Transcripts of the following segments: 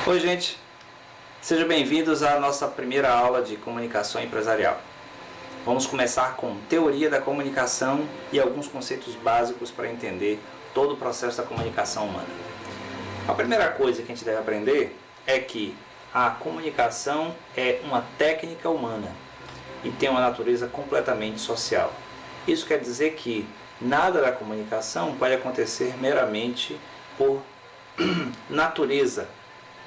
Oi, gente, sejam bem-vindos à nossa primeira aula de comunicação empresarial. Vamos começar com teoria da comunicação e alguns conceitos básicos para entender todo o processo da comunicação humana. A primeira coisa que a gente deve aprender é que a comunicação é uma técnica humana e tem uma natureza completamente social. Isso quer dizer que nada da comunicação pode acontecer meramente por natureza,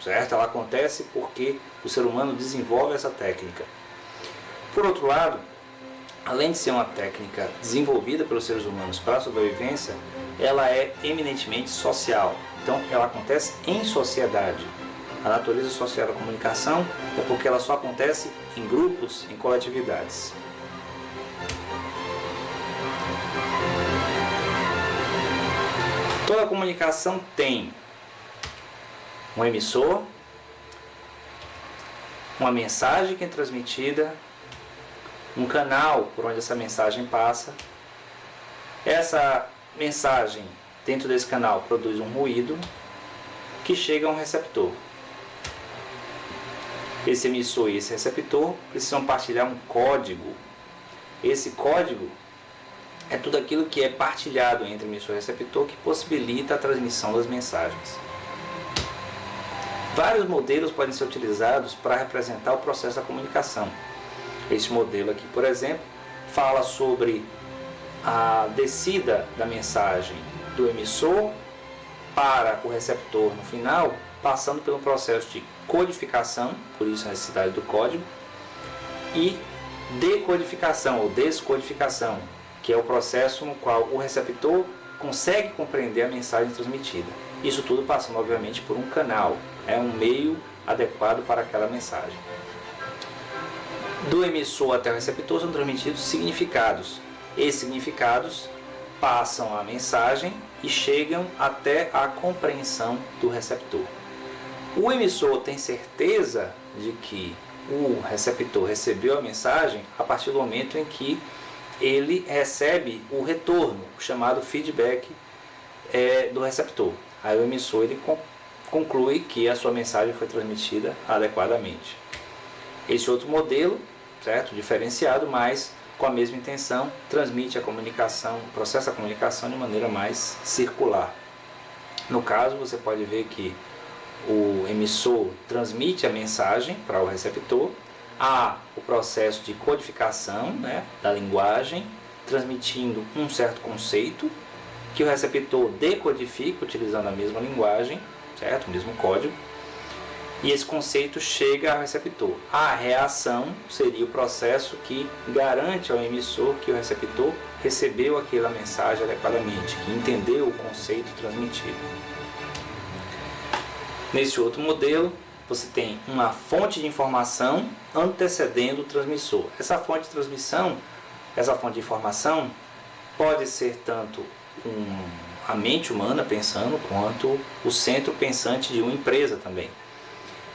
certo? Ela acontece porque o ser humano desenvolve essa técnica. Por outro lado, além de ser uma técnica desenvolvida pelos seres humanos para a sobrevivência, ela é eminentemente social. Então, ela acontece em sociedade. A natureza social da comunicação é porque ela só acontece em grupos, em coletividades. Toda comunicação tem um emissor, uma mensagem que é transmitida, um canal por onde essa mensagem passa. Essa mensagem, dentro desse canal, produz um ruído que chega a um receptor. Esse emissor e esse receptor precisam partilhar um código. Esse código é tudo aquilo que é partilhado entre emissor e receptor que possibilita a transmissão das mensagens. Vários modelos podem ser utilizados para representar o processo da comunicação. Este modelo aqui, por exemplo, fala sobre a descida da mensagem do emissor para o receptor no final, passando pelo processo de codificação, por isso a necessidade do código, e decodificação ou descodificação, que é o processo no qual o receptor consegue compreender a mensagem transmitida. Isso tudo passando, obviamente, por um canal, é um meio adequado para aquela mensagem. Do emissor até o receptor são transmitidos significados. Esses significados passam a mensagem e chegam até a compreensão do receptor. O emissor tem certeza de que o receptor recebeu a mensagem a partir do momento em que ele recebe o retorno, o chamado feedback do receptor. Aí o emissor ele conclui que a sua mensagem foi transmitida adequadamente. Esse outro modelo, certo, diferenciado, mas com a mesma intenção, transmite a comunicação, processa a comunicação de maneira mais circular. No caso, você pode ver que o emissor transmite a mensagem para o receptor, há o processo de codificação, da linguagem, transmitindo um certo conceito, que o receptor decodifica utilizando a mesma linguagem, certo? O mesmo código, e esse conceito chega ao receptor. A reação seria o processo que garante ao emissor que o receptor recebeu aquela mensagem adequadamente, que entendeu o conceito transmitido. Nesse outro modelo, você tem uma fonte de informação antecedendo o transmissor. Essa fonte de transmissão, essa fonte de informação pode ser tanto a mente humana pensando, quanto o centro pensante de uma empresa também.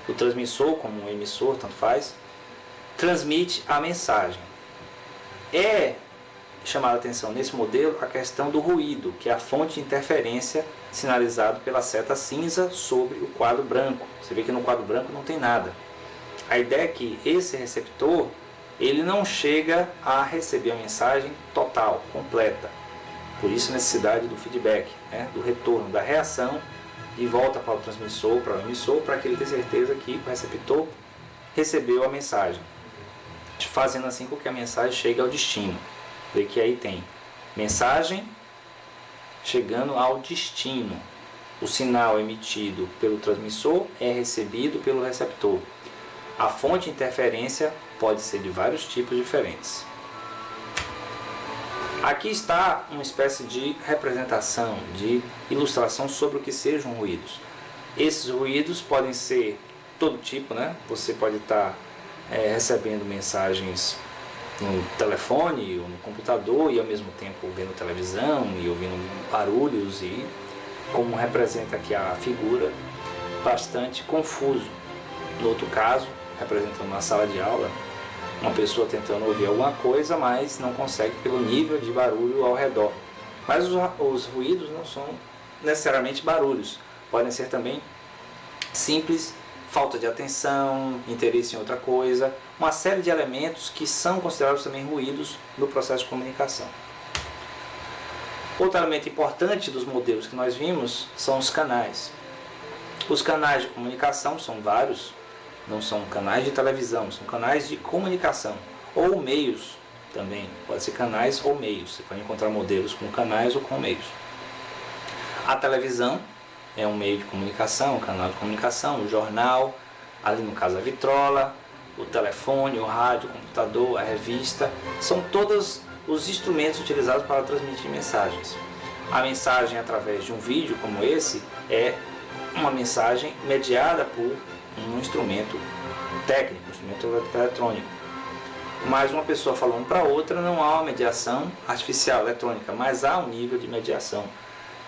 O transmissor, como o emissor, tanto faz, transmite a mensagem. É chamada a atenção nesse modelo a questão do ruído, que é a fonte de interferência sinalizado pela seta cinza sobre o quadro branco. Você vê que no quadro branco não tem nada. A ideia é que esse receptor ele não chega a receber a mensagem total, completa. Por isso a necessidade do feedback, do retorno, da reação de volta para o transmissor, para o emissor, para que ele tenha certeza que o receptor recebeu a mensagem, fazendo assim com que a mensagem chegue ao destino. Vê que aí tem mensagem chegando ao destino. O sinal emitido pelo transmissor é recebido pelo receptor. A fonte de interferência pode ser de vários tipos diferentes. Aqui está uma espécie de representação, de ilustração sobre o que sejam ruídos. Esses ruídos podem ser todo tipo, Você pode estar recebendo mensagens no telefone ou no computador e ao mesmo tempo vendo televisão e ouvindo barulhos, e como representa aqui a figura, bastante confuso. No outro caso, representando uma sala de aula, uma pessoa tentando ouvir alguma coisa, mas não consegue pelo nível de barulho ao redor. Mas os ruídos não são necessariamente barulhos, podem ser também simples falta de atenção, interesse em outra coisa, uma série de elementos que são considerados também ruídos no processo de comunicação. Outro elemento importante dos modelos que nós vimos são os canais. Os canais de comunicação são vários, não são canais de televisão, são canais de comunicação, ou meios também, pode ser canais ou meios, você pode encontrar modelos com canais ou com meios. A televisão é um meio de comunicação, um canal de comunicação, o jornal, ali no caso a vitrola, o telefone, o rádio, o computador, a revista, são todos os instrumentos utilizados para transmitir mensagens. A mensagem através de um vídeo como esse é uma mensagem mediada por um instrumento técnico, um instrumento eletrônico. Mas uma pessoa falando para outra, não há uma mediação artificial eletrônica, mas há um nível de mediação.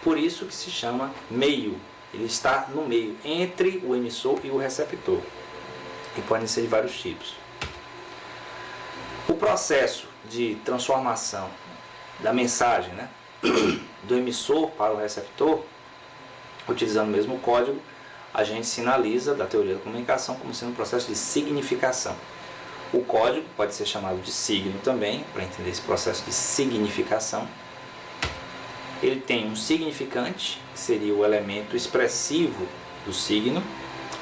Por isso que se chama meio. Ele está no meio, entre o emissor e o receptor. E podem ser de vários tipos. O processo de transformação da mensagem, né, do emissor para o receptor, utilizando o mesmo código, a gente sinaliza da teoria da comunicação como sendo um processo de significação. O código pode ser chamado de signo também, para entender esse processo de significação. Ele tem um significante, que seria o elemento expressivo do signo,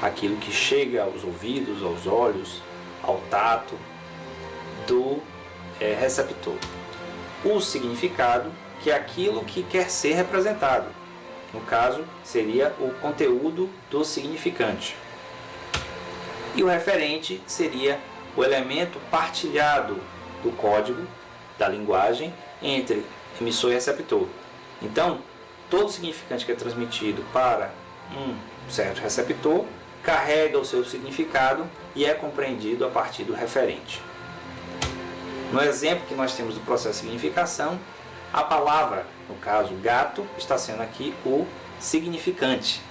aquilo que chega aos ouvidos, aos olhos, ao tato do receptor. O significado, que é aquilo que quer ser representado. No caso, seria o conteúdo do significante. E o referente seria o elemento partilhado do código, da linguagem, entre emissor e receptor. Então, todo significante que é transmitido para um certo receptor carrega o seu significado e é compreendido a partir do referente. No exemplo que nós temos do processo de significação, a palavra, no caso gato, está sendo aqui o significante.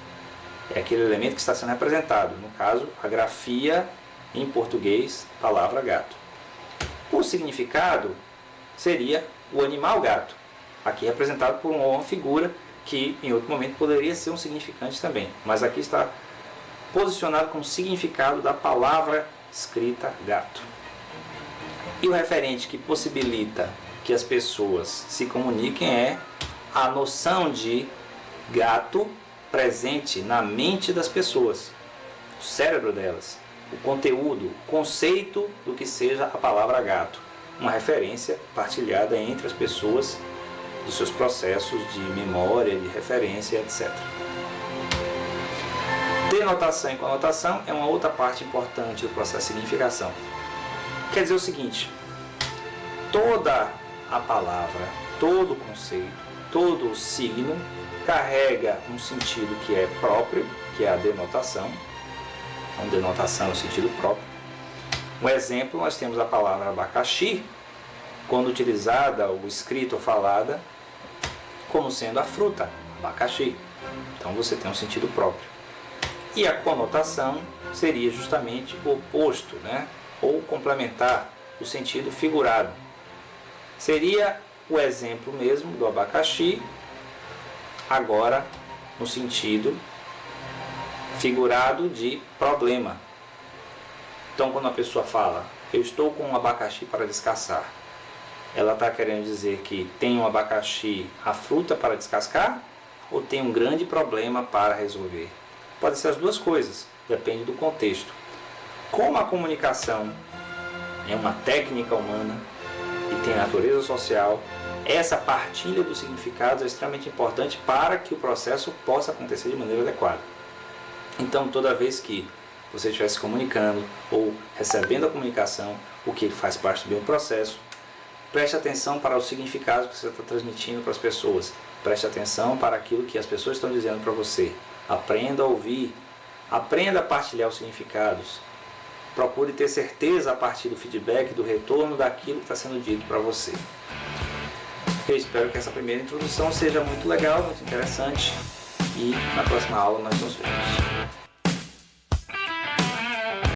É aquele elemento que está sendo representado. No caso, a grafia em português, palavra gato. O significado seria o animal gato, aqui representado por uma figura que em outro momento poderia ser um significante também, mas aqui está posicionado como significado da palavra escrita gato. E o referente que possibilita que as pessoas se comuniquem é a noção de gato presente na mente das pessoas, o cérebro delas, o conteúdo, o conceito do que seja a palavra gato, uma referência partilhada entre as pessoas dos seus processos de memória, de referência, etc. Denotação e conotação é uma outra parte importante do processo de significação. Quer dizer o seguinte: toda a palavra, todo o conceito, todo o signo carrega um sentido que é próprio, que é a denotação. Então, denotação é o sentido próprio. Um exemplo, nós temos a palavra abacaxi, quando utilizada ou escrita ou falada, como sendo a fruta, abacaxi. Então você tem um sentido próprio. E a conotação seria justamente o oposto, né? Ou complementar o sentido figurado. Seria o exemplo mesmo do abacaxi, agora no sentido figurado de problema. Então, quando a pessoa fala, eu estou com um abacaxi para descascar, ela está querendo dizer que tem um abacaxi, a fruta para descascar, ou tem um grande problema para resolver? Pode ser as duas coisas, depende do contexto. Como a comunicação é uma técnica humana e tem natureza social, essa partilha dos significados é extremamente importante para que o processo possa acontecer de maneira adequada. Então, toda vez que você estiver se comunicando ou recebendo a comunicação, o que faz parte do mesmo processo, preste atenção para os significados que você está transmitindo para as pessoas. Preste atenção para aquilo que as pessoas estão dizendo para você. Aprenda a ouvir, aprenda a partilhar os significados. Procure ter certeza a partir do feedback, do retorno daquilo que está sendo dito para você. Eu espero que essa primeira introdução seja muito legal, muito interessante. E na próxima aula nós nos vemos.